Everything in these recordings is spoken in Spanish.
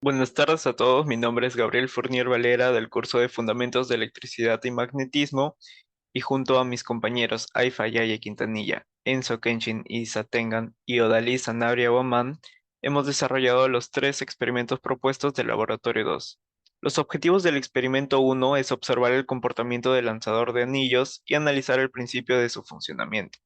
Buenas tardes a todos, mi nombre es Gabriel Fournier Valera del curso de Fundamentos de Electricidad y Magnetismo y junto a mis compañeros Aifa Yaya Quintanilla, Enzo Kenshin Isatengan y Odalis Sanabria Guamán hemos desarrollado los tres experimentos propuestos del Laboratorio 2. Los objetivos del experimento 1 es observar el comportamiento del lanzador de anillos y analizar el principio de su funcionamiento.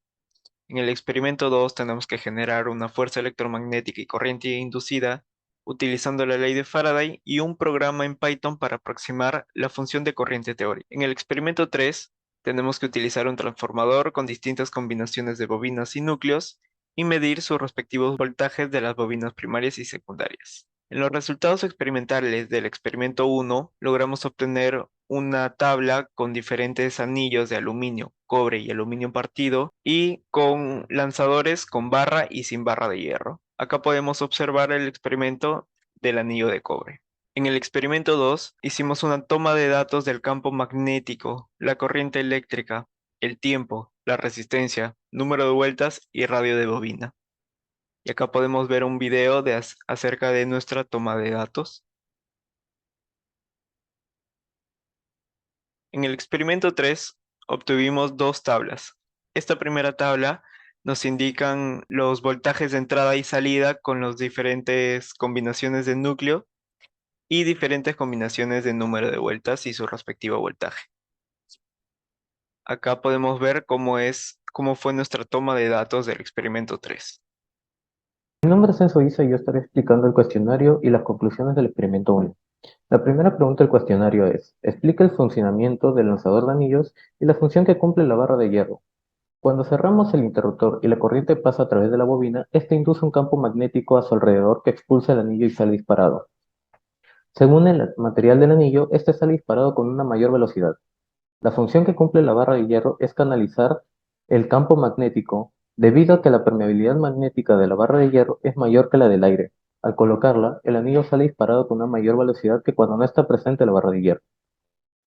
En el experimento 2 tenemos que generar una fuerza electromagnética y corriente inducida utilizando la ley de Faraday y un programa en Python para aproximar la función de corriente teórica. En el experimento 3 tenemos que utilizar un transformador con distintas combinaciones de bobinas y núcleos y medir sus respectivos voltajes de las bobinas primarias y secundarias. En los resultados experimentales del experimento 1 logramos obtener una tabla con diferentes anillos de aluminio, cobre y aluminio partido y con lanzadores con barra y sin barra de hierro. Acá podemos observar el experimento del anillo de cobre. En el experimento 2 hicimos una toma de datos del campo magnético, la corriente eléctrica, el tiempo, la resistencia, número de vueltas y radio de bobina. Y acá podemos ver un video acerca de nuestra toma de datos. En el experimento 3 obtuvimos dos tablas. Esta primera tabla nos indican los voltajes de entrada y salida con las diferentes combinaciones de núcleo y diferentes combinaciones de número de vueltas y su respectivo voltaje. Acá podemos ver cómo fue nuestra toma de datos del experimento 3. Mi nombre es Enzo Isa y yo estaré explicando el cuestionario y las conclusiones del experimento 1. La primera pregunta del cuestionario es: explica el funcionamiento del lanzador de anillos y la función que cumple la barra de hierro. Cuando cerramos el interruptor y la corriente pasa a través de la bobina, este induce un campo magnético a su alrededor que expulsa el anillo y sale disparado. Según el material del anillo, este sale disparado con una mayor velocidad. La función que cumple la barra de hierro es canalizar el campo magnético, debido a que la permeabilidad magnética de la barra de hierro es mayor que la del aire. Al colocarla, el anillo sale disparado con una mayor velocidad que cuando no está presente la barra de hierro.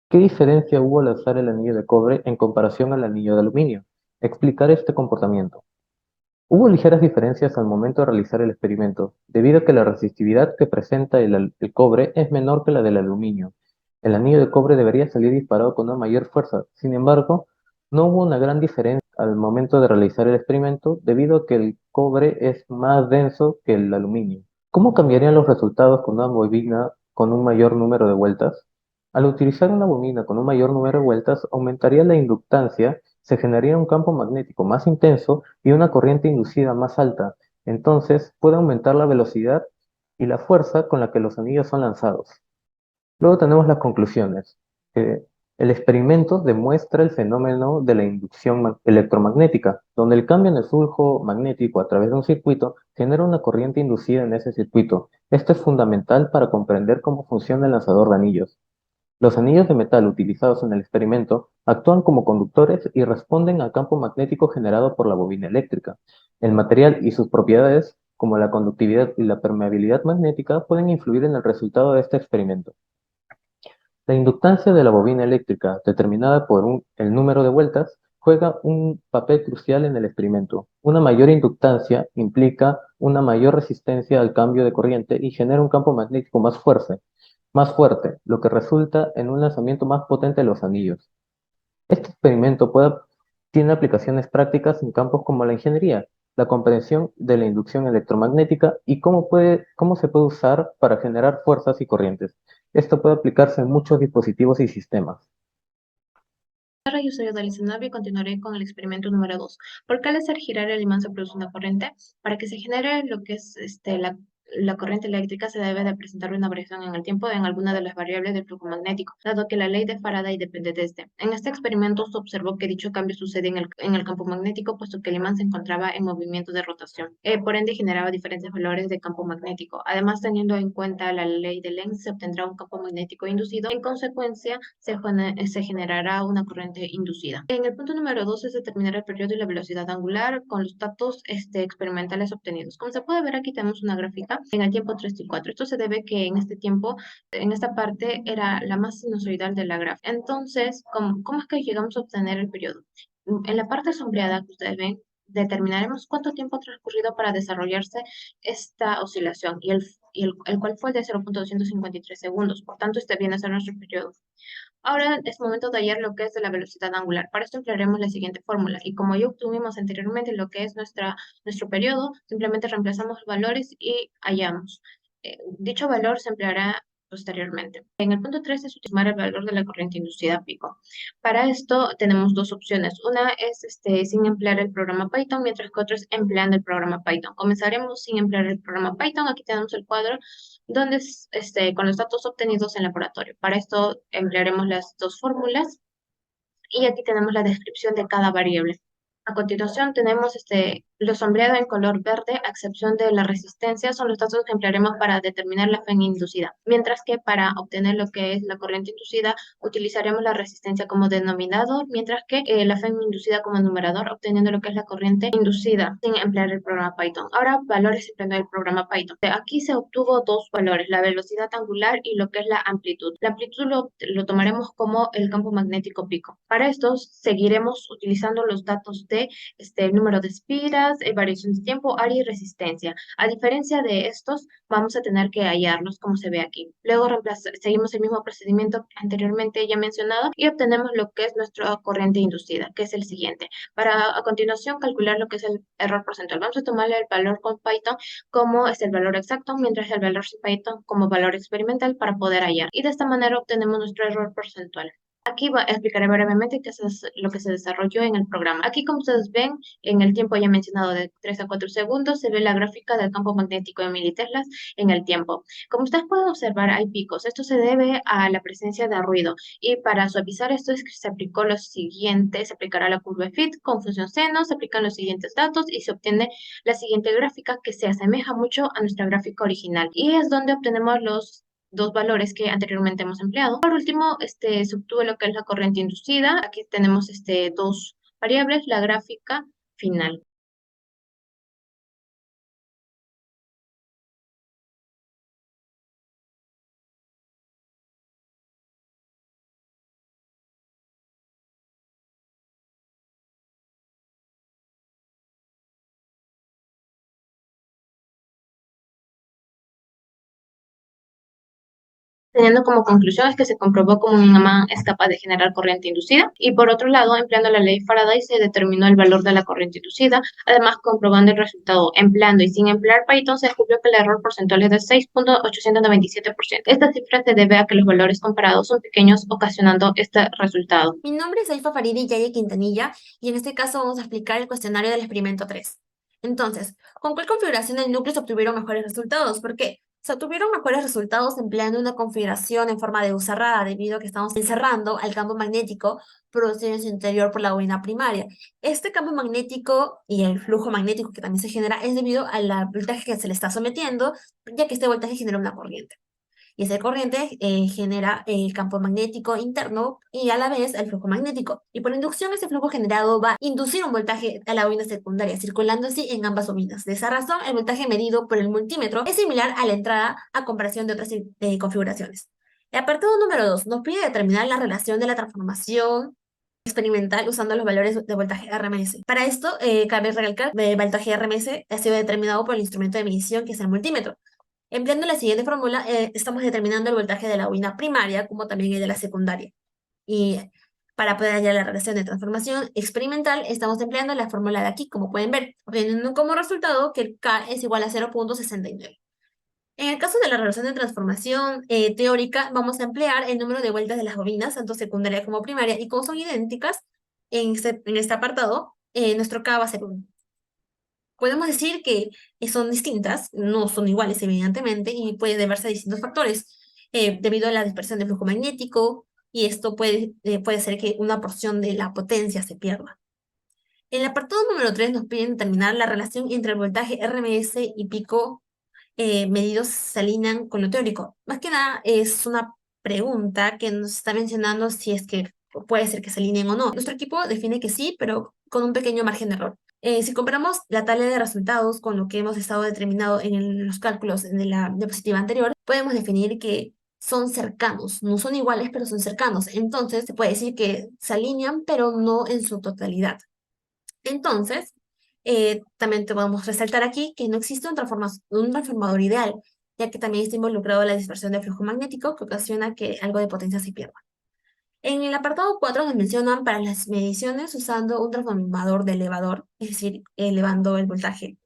¿Qué diferencia hubo al alzar el anillo de cobre en comparación al anillo de aluminio? Explicar este comportamiento. Hubo ligeras diferencias al momento de realizar el experimento, debido a que la resistividad que presenta el cobre es menor que la del aluminio. El anillo de cobre debería salir disparado con una mayor fuerza. Sin embargo, no hubo una gran diferencia al momento de realizar el experimento, debido a que el cobre es más denso que el aluminio. ¿Cómo cambiarían los resultados con una bobina con un mayor número de vueltas? Al utilizar una bobina con un mayor número de vueltas, aumentaría la inductancia, se generaría un campo magnético más intenso y una corriente inducida más alta. Entonces, puede aumentar la velocidad y la fuerza con la que los anillos son lanzados. Luego tenemos las conclusiones. que el experimento demuestra el fenómeno de la inducción electromagnética, donde el cambio en el flujo magnético a través de un circuito genera una corriente inducida en ese circuito. Esto es fundamental para comprender cómo funciona el lanzador de anillos. Los anillos de metal utilizados en el experimento actúan como conductores y responden al campo magnético generado por la bobina eléctrica. El material y sus propiedades, como la conductividad y la permeabilidad magnética, pueden influir en el resultado de este experimento. La inductancia de la bobina eléctrica, determinada por el número de vueltas, juega un papel crucial en el experimento. Una mayor inductancia implica una mayor resistencia al cambio de corriente y genera un campo magnético más fuerte, lo que resulta en un lanzamiento más potente de los anillos. Este experimento tiene aplicaciones prácticas en campos como la ingeniería, la comprensión de la inducción electromagnética y cómo se puede usar para generar fuerzas y corrientes. Esto puede aplicarse en muchos dispositivos y sistemas. Hola, yo soy Odalis y continuaré con el experimento número 2. ¿Por qué al hacer girar el imán se produce una corriente? Para que se genere lo que es la corriente eléctrica se debe de presentar una variación en el tiempo en alguna de las variables del flujo magnético, dado que la ley de Faraday depende de este. En este experimento se observó que dicho cambio sucede en el campo magnético, puesto que el imán se encontraba en movimiento de rotación. Por ende, generaba diferentes valores de campo magnético. Además, teniendo en cuenta la ley de Lenz, se obtendrá un campo magnético inducido. En consecuencia, se generará una corriente inducida. En el punto número 2 es determinar el periodo y la velocidad angular con los datos experimentales obtenidos. Como se puede ver, aquí tenemos una gráfica en el tiempo 3 y 4. Esto se debe que en este tiempo, en esta parte, era la más sinusoidal de la gráfica. Entonces, ¿cómo es que llegamos a obtener el periodo? En la parte sombreada que ustedes ven, determinaremos cuánto tiempo ha transcurrido para desarrollarse esta oscilación el cual fue de 0.253 segundos. Por tanto, este viene a ser nuestro periodo. Ahora es momento de hallar lo que es de la velocidad angular. Para esto emplearemos la siguiente fórmula. Y como ya obtuvimos anteriormente lo que es nuestro periodo, simplemente reemplazamos los valores y hallamos. Dicho valor se empleará posteriormente. En el punto 3 es utilizar el valor de la corriente inducida pico. Para esto tenemos dos opciones. Una es sin emplear el programa Python, mientras que otra es empleando el programa Python. Comenzaremos sin emplear el programa Python. Aquí tenemos el cuadro donde con los datos obtenidos en laboratorio. Para esto emplearemos las dos fórmulas y aquí tenemos la descripción de cada variable. A continuación tenemos lo sombreado en color verde, a excepción de la resistencia, son los datos que emplearemos para determinar la fe inducida, mientras que para obtener lo que es la corriente inducida utilizaremos la resistencia como denominador, mientras que la fe inducida como numerador, obteniendo lo que es la corriente inducida sin emplear el programa Python. Ahora, valores empleando el programa Python. Aquí se obtuvo dos valores, la velocidad angular y lo que es la amplitud. La amplitud lo tomaremos como el campo magnético pico. Para esto seguiremos utilizando los datos de el número de espiras, variación de tiempo, área y resistencia. A diferencia de estos, vamos a tener que hallarlos como se ve aquí. Luego seguimos el mismo procedimiento anteriormente ya mencionado y obtenemos lo que es nuestra corriente inducida, que es el siguiente. Para a continuación calcular lo que es el error porcentual. Vamos a tomarle el valor con Python como es el valor exacto, mientras el valor sin Python como valor experimental para poder hallar. Y de esta manera obtenemos nuestro error porcentual. Aquí explicaré brevemente qué es lo que se desarrolló en el programa. Aquí, como ustedes ven, en el tiempo ya mencionado de 3 a 4 segundos, se ve la gráfica del campo magnético de militeslas en el tiempo. Como ustedes pueden observar, hay picos. Esto se debe a la presencia de ruido. Y para suavizar esto es que se aplicó lo siguiente, se aplicará la curva fit con función seno, se aplican los siguientes datos y se obtiene la siguiente gráfica que se asemeja mucho a nuestra gráfica original. Y es donde obtenemos los dos valores que anteriormente hemos empleado. Por último, se obtuvo lo que es la corriente inducida. Aquí tenemos dos variables, la gráfica final. Teniendo como conclusión es que se comprobó cómo un imán es capaz de generar corriente inducida y por otro lado, empleando la ley Faraday se determinó el valor de la corriente inducida, además comprobando el resultado empleando y sin emplear Python se descubrió que el error porcentual es de 6.897%. Esta cifra se debe a que los valores comparados son pequeños ocasionando este resultado. Mi nombre es Aifa Faridi Yaye Quintanilla y en este caso vamos a explicar el cuestionario del experimento 3. Entonces, ¿con cuál configuración del núcleo se obtuvieron mejores resultados? ¿Por qué? Se obtuvieron mejores resultados empleando una configuración en forma de U cerrada debido a que estamos encerrando al campo magnético producido en su interior por la bobina primaria. Este campo magnético y el flujo magnético que también se genera es debido al voltaje que se le está sometiendo, ya que este voltaje genera una corriente. Y esa corriente genera el campo magnético interno y a la vez el flujo magnético. Y por inducción, ese flujo generado va a inducir un voltaje a la bobina secundaria, circulando así en ambas bobinas. De esa razón, el voltaje medido por el multímetro es similar a la entrada a comparación de otras configuraciones. El apartado número 2 nos pide determinar la relación de la transformación experimental usando los valores de voltaje RMS. Para esto, cabe recalcar que el voltaje RMS ha sido determinado por el instrumento de medición que es el multímetro. Empleando la siguiente fórmula, estamos determinando el voltaje de la bobina primaria como también el de la secundaria. Y para poder hallar la relación de transformación experimental, estamos empleando la fórmula de aquí, como pueden ver, obteniendo como resultado que el K es igual a 0.69. En el caso de la relación de transformación teórica, vamos a emplear el número de vueltas de las bobinas, tanto secundaria como primaria, y como son idénticas en este apartado, nuestro K va a ser 1. Podemos decir que son distintas, no son iguales evidentemente, y puede deberse a distintos factores, debido a la dispersión del flujo magnético, y esto puede ser que una porción de la potencia se pierda. En el apartado número 3 nos piden determinar la relación entre el voltaje RMS y pico medidos se alinean con lo teórico. Más que nada es una pregunta que nos está mencionando si es que puede ser que se alineen o no. Nuestro equipo define que sí, pero con un pequeño margen de error. Si comparamos la tabla de resultados con lo que hemos estado determinado en los cálculos de la diapositiva anterior, podemos definir que son cercanos, no son iguales, pero son cercanos. Entonces, se puede decir que se alinean, pero no en su totalidad. Entonces, también te podemos resaltar aquí que no existe un transformador ideal, ya que también está involucrado la dispersión del flujo magnético que ocasiona que algo de potencia se pierda. En el apartado 4 nos mencionan para las mediciones usando un transformador de elevador, es decir, elevando el voltaje.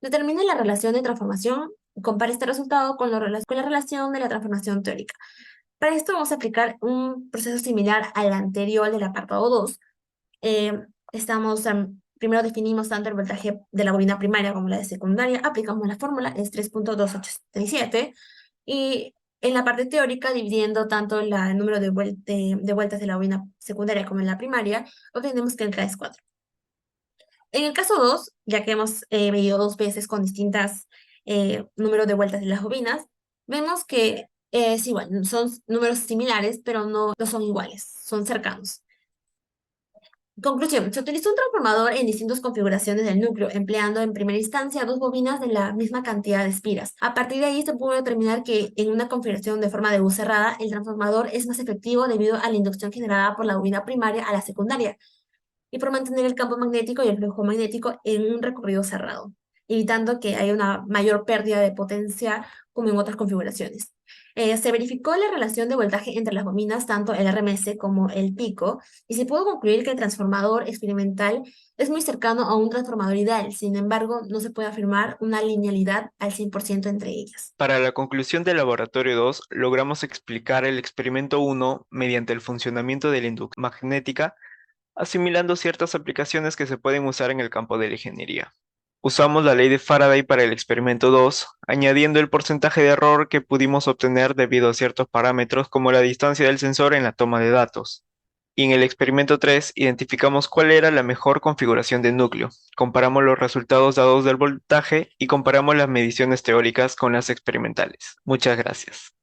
Determine la relación de transformación y compare este resultado con con la relación de la transformación teórica. Para esto vamos a aplicar un proceso similar al anterior del apartado 2. Eh, Primero definimos tanto el voltaje de la bobina primaria como la de secundaria, aplicamos la fórmula, es 3.287, y en la parte teórica, dividiendo tanto el número de vueltas de la bobina secundaria como en la primaria, obtenemos que el K es 4. En el caso 2, ya que hemos medido dos veces con distintas números de vueltas de las bobinas, vemos que es igual, son números similares, pero no son iguales, son cercanos. Conclusión, se utilizó un transformador en distintas configuraciones del núcleo, empleando en primera instancia dos bobinas de la misma cantidad de espiras. A partir de ahí se pudo determinar que en una configuración de forma de U cerrada, el transformador es más efectivo debido a la inducción generada por la bobina primaria a la secundaria y por mantener el campo magnético y el flujo magnético en un recorrido cerrado, evitando que haya una mayor pérdida de potencia como en otras configuraciones. Se verificó la relación de voltaje entre las bobinas, tanto el RMS como el pico, y se pudo concluir que el transformador experimental es muy cercano a un transformador ideal. Sin embargo, no se puede afirmar una linealidad al 100% entre ellas. Para la conclusión del laboratorio 2, logramos explicar el experimento 1 mediante el funcionamiento de la inducción magnética, asimilando ciertas aplicaciones que se pueden usar en el campo de la ingeniería. Usamos la ley de Faraday para el experimento 2, añadiendo el porcentaje de error que pudimos obtener debido a ciertos parámetros como la distancia del sensor en la toma de datos. Y en el experimento 3 identificamos cuál era la mejor configuración de núcleo. Comparamos los resultados dados del voltaje y comparamos las mediciones teóricas con las experimentales. Muchas gracias.